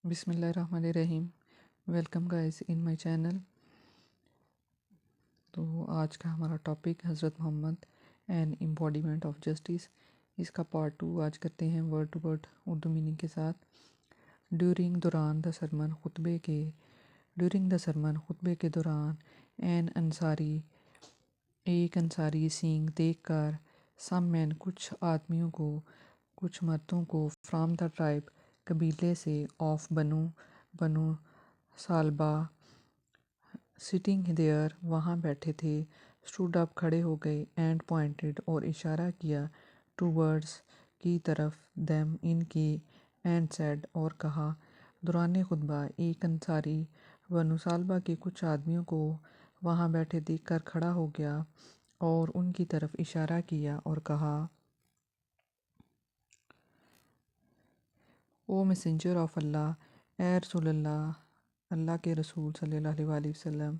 बिस्मिल्लाहिर्रहमानिर्रहीम। Welcome guys in my channel. तो आज का हमारा टॉपिक हज़रत Muhammad and embodiment of justice. इसका पार्ट 2 आज करते हैं word to word Urdu meaning के साथ। दौरान द सरमन खुतबे के दौरान एन अंसारी एक अंसारी सींग देख कर सम मैन कुछ आदमियों को कुछ मर्दों को फ्राम द ट्राइब कबीले से ऑफ बनु सालबा सिटिंग देयर वहाँ बैठे थे, स्टूड अप खड़े हो गए, एंड पॉइंटेड और इशारा किया, टूवर्ड्स की तरफ, देम इनकी, एंड सेड और कहा। दौरान खुतबा एक अंसारी बनु सालबा के कुछ आदमियों को वहाँ बैठे देखकर खड़ा हो गया और उनकी तरफ इशारा किया और कहा, ओ मैसेंजर ऑफ अल्लाह, ए रसूल अल्लाह, अल्लाह के रसूल सल्लल्लाहु अलैहि वसल्लम,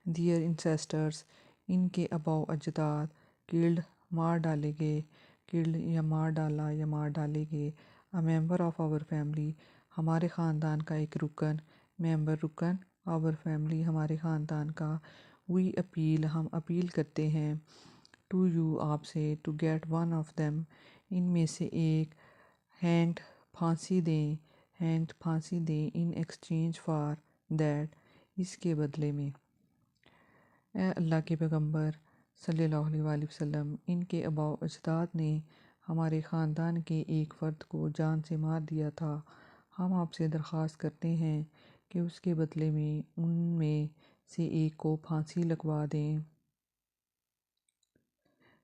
दियर इंसेस्टर्स इनके अबाव अजदाद, किल्ड मार डाले गए, किल्ड या मार डाला या मार डाले गए, a member of our family हमारे ख़ानदान का एक रुकन, मेंबर रुकन, आवर फैमिली हमारे ख़ानदान का, वी अपील हम अपील करते हैं, टू यू आपसे, to get one of them इनमें से एक, हैंड फांसी दें इन एक्सचेंज फॉर दैट इसके बदले में। ए अल्लाह के पैगंबर सल्लल्लाहु अलैहि वसल्लम, इनके अबाव अजदाद ने हमारे ख़ानदान के एक फ़र्द को जान से मार दिया था। हम आपसे दरख्वास्त करते हैं कि उसके बदले में उनमें से एक को फांसी लगवा दें।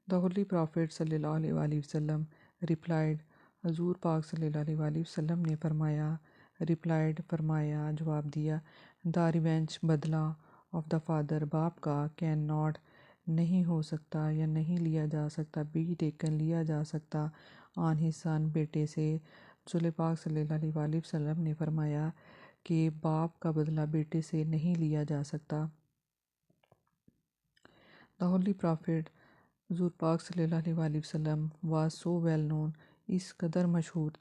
द होली प्रॉफिट सल्लल्लाहु अलैहि वसल्लम रिप्लाइड, हजूर पाक सल्लल्लाहु अलैहि वसल्लम ने फरमाया जवाब दिया, द रिवेंज बदला ऑफ द फादर बाप का, कैन नॉट नहीं हो सकता या नहीं लिया जा सकता, बी टेकन लिया जा सकता, ऑन हिज सन बेटे से। रसूल पाक सल्लल्लाहु अलैहि वसल्लम ने फरमाया कि बाप का बदला बेटे से नहीं लिया जा सकता। द होली प्रॉफिट हजूर पाक सल्लल्लाहु अलैहि वसल्लम वाज सो वेल नोन, इस कदर मशहूर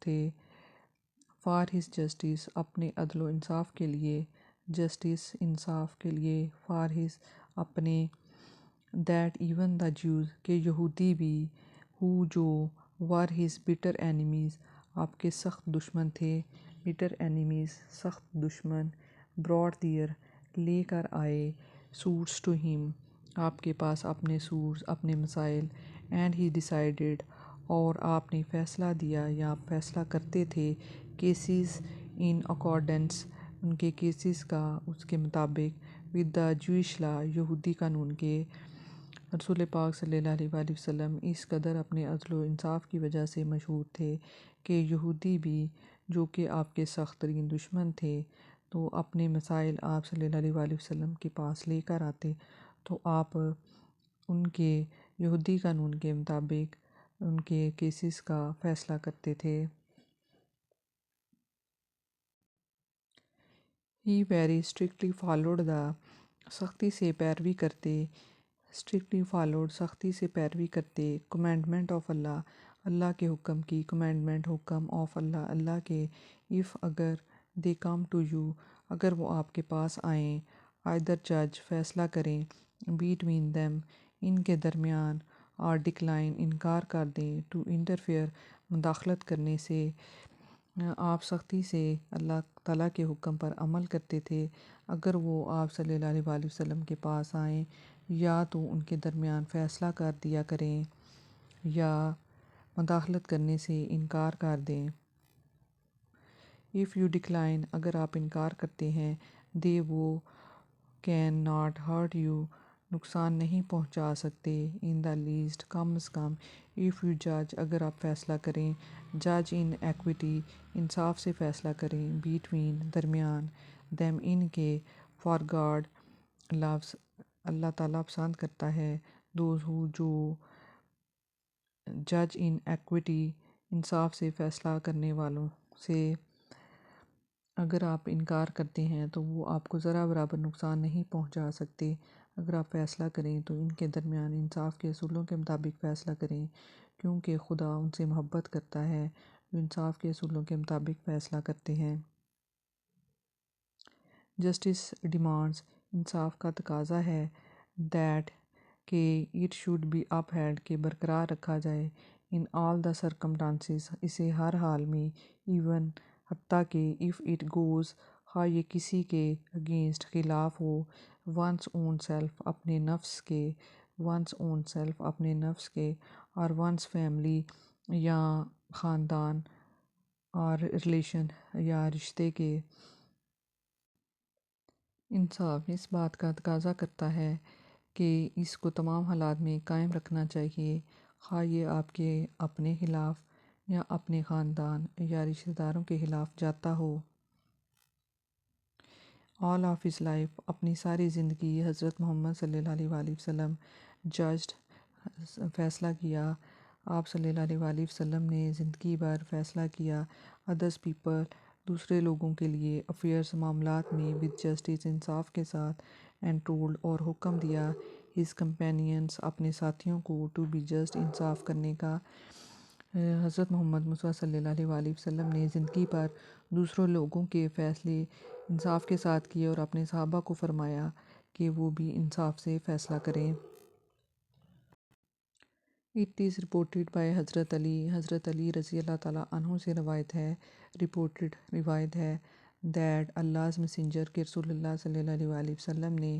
थे, फॉर हिज जस्टिस अपने अदल इंसाफ के लिए, जस्टिस इंसाफ के लिए, फॉर हिज अपने, दैट इवन द जूज के यहूदी भी, हु जो, वर हिज बिटर एनिमीज़ आपके सख्त दुश्मन थे, बिटर एनिमीज़ सख्त दुश्मन, ब्रॉड दियर लेकर आए, सूट्स टू हिम आपके पास अपने सूट्स अपने मसाइल, एंड ही डिसाइडेड और आपने फ़ैसला दिया या आप फ़ैसला करते थे, केसेस इन अकॉर्डेंस उनके केसेस का उसके मुताबिक, विद द जूइश लॉ यहूदी कानून के। रसूल पाक सल्लल्लाहु अलैहि वसल्लम इस कदर अपने अदल इंसाफ की वजह से मशहूर थे कि यहूदी भी जो कि आपके सख्त तरीन दुश्मन थे, तो अपने मसाइल आप सल्लल्लाहु अलैहि वसल्लम के पास लेकर आते, तो आप उनके यहूदी कानून के मुताबिक उनके केसेस का फ़ैसला करते थे। ही वेरी स्ट्रिक्टली फॉलोड द सख्ती से पैरवी करते कमेंडमेंट ऑफ अल्लाह अल्लाह के हुक्म की, कमेंडमेंट हुक्म ऑफ अल्लाह अल्लाह के, इफ़ अगर दे कम टू यू अगर वो आपके पास आएँ, आइदर जज फ़ैसला करें, बिटवीन देम इनके दरमियान, और डिक्लाइन इनकार कर दें, टू इंटरफेयर मुदाखलत करने से। आप सख्ती से अल्लाह ताला के हुक्म पर अमल करते थे, अगर वो आप सल्लल्लाहु अलैहि वसल्लम के पास आएँ या तो उनके दरमियान फ़ैसला कर दिया करें या मुदाखलत करने से इनकार कर दें। इफ़ यू डिक्लाइन अगर आप इनकार करते हैं, दे वो कैन नॉट हर्ट यू नुकसान नहीं पहुंचा सकते, इन द लीस्ट कम अज़ कम, इफ़ यू जज अगर आप फ़ैसला करें, जज इन एक्विटी इंसाफ से फ़ैसला करें, बिटवीन दरमियान, देम इनके, फॉर गॉड लव्स अल्लाह ताला पसंद करता है, दोज़ हु जो, जज इन एक्विटी इंसाफ से फ़ैसला करने वालों से। अगर आप इनकार करते हैं तो वो आपको ज़रा बराबर नुकसान नहीं पहुंचा सकते, अगर आप फ़ैसला करें तो इनके दरमियान इंसाफ के असूलों के मुताबिक फ़ैसला करें, क्योंकि खुदा उनसे मोहब्बत करता है, جو انصاف کے اصولوں کے مطابق فیصلہ کرتے ہیں۔ جسٹس ڈیمانڈز، انصاف کا تقاضا ہے دیٹ کہ it should be upheld, کہ برقرار رکھا جائے ان آل دا سرکمٹانسز، اسے ہر حال میں، ایون حتیٰ کہ اف اٹ گوز، خواہ یہ کسی کے اگینسٹ خلاف ہو، ونس اون سیلف، اپنے نفس کے، ونس اون سیلف اپنے نفس کے، اور ونس فیملی یا خاندان، اور ریلیشن یا رشتے کے۔ انصاف اس بات کا تقاضا کرتا ہے کہ اس کو تمام حالات میں قائم رکھنا چاہیے، خواہ یہ آپ کے اپنے خلاف یا اپنے خاندان یا رشتہ داروں کے خلاف جاتا ہو۔ آل آف ہز لائف، اپنی ساری زندگی حضرت محمد صلی اللہ علیہ وآلہ وسلم ججڈ، فیصلہ کیا، آپ صلی اللہ علیہ وآلہ وسلم نے زندگی بھر فیصلہ کیا، ادرس پیپل، دوسرے لوگوں کے لیے، افیئرس، معاملات میں، وتھ جسٹس، انصاف کے ساتھ، اینڈ ٹولڈ، اور حکم دیا، ہز کمپینینس، اپنے ساتھیوں کو، ٹو بی جسٹ، انصاف کرنے کا۔ حضرت محمد مصطفیٰ صلی اللہ علیہ وآلہ وسلم نے زندگی پر دوسروں لوگوں کے فیصلے انصاف کے ساتھ کیے اور اپنے صحابہ کو فرمایا کہ وہ بھی انصاف سے فیصلہ کریں۔ اٹ از رپورٹڈ بائی حضرت علی، حضرت علی رضی اللہ تعالیٰ عنہ سے روایت ہے، رپورٹڈ روایت ہے، دیٹ اللہ's messenger، کہ رسول اللہ صلی اللہ علیہ وآلہ وسلم نے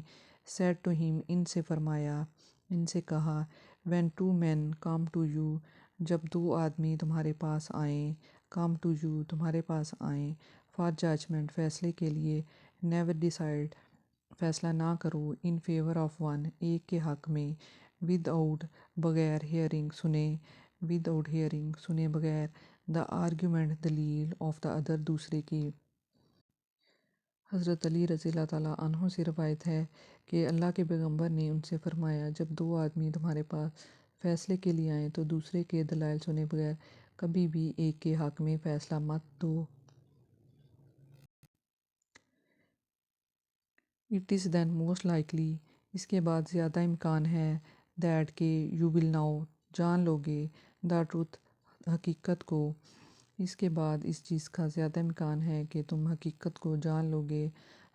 said to him، ان سے فرمایا، ان سے کہا، when two men come to you، جب دو آدمی تمہارے پاس آئیں، come to you، تمہارے پاس آئیں، for judgment، فیصلے کے لیے، never decide، فیصلہ نہ کرو، in favor of one، ایک کے حق میں، without، بغیر، hearing، سنے، without hearing، سنے بغیر، the argument، دلیل، of the other، دوسرے کی۔ حضرت علی رضی اللہ تعالیٰ عنہ سے روایت ہے کہ اللہ کے پیغمبر نے ان سے فرمایا، جب دو آدمی تمہارے پاس فیصلے کے لیے آئیں تو دوسرے کے دلائل سنے بغیر کبھی بھی ایک کے حق میں فیصلہ مت دو۔ It is then most likely, اس کے بعد زیادہ امکان ہے، دیٹ کہ یو ول ناؤ، جان لوگے، دا ٹروتھ، حقیقت کو، اس کے بعد اس چیز کا زیادہ امکان ہے کہ تم حقیقت کو جان لوگے۔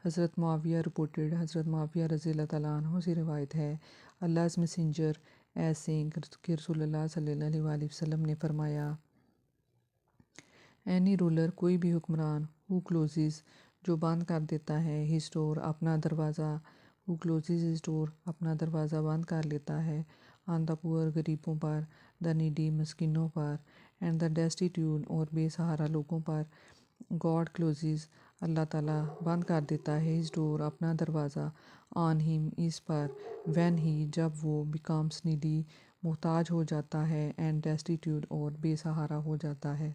حضرت معاویہ رپورٹڈ، حضرت معاویہ رضی اللہ تعالیٰ عنہ سے روایت ہے، اللہ's messenger ایز سینگ، کہ رسول اللہ صلی اللہ علیہ وآلہ وسلم نے فرمایا، اینی رولر، کوئی بھی حکمران، ہو کلوزز، جو بند کر دیتا ہے، ہز ڈور، اپنا دروازہ، ہو کلوزز ہز ڈور، اپنا دروازہ بند کر لیتا ہے، آن دا پور، غریبوں پر، دا نیڈی، مسکینوں پر، اینڈ دا ڈیسٹیٹیوٹ، اور بے سہارا لوگوں پر، گاڈ کلوزز، اللہ تعالیٰ بند کر دیتا ہے، ہز ڈور، اپنا دروازہ، آن ہم، اس پر، وین ہی، جب وہ، بیکمس نیڈی، محتاج ہو جاتا ہے، اینڈ ڈیسٹیٹیوٹ، اور بے سہارا ہو جاتا ہے۔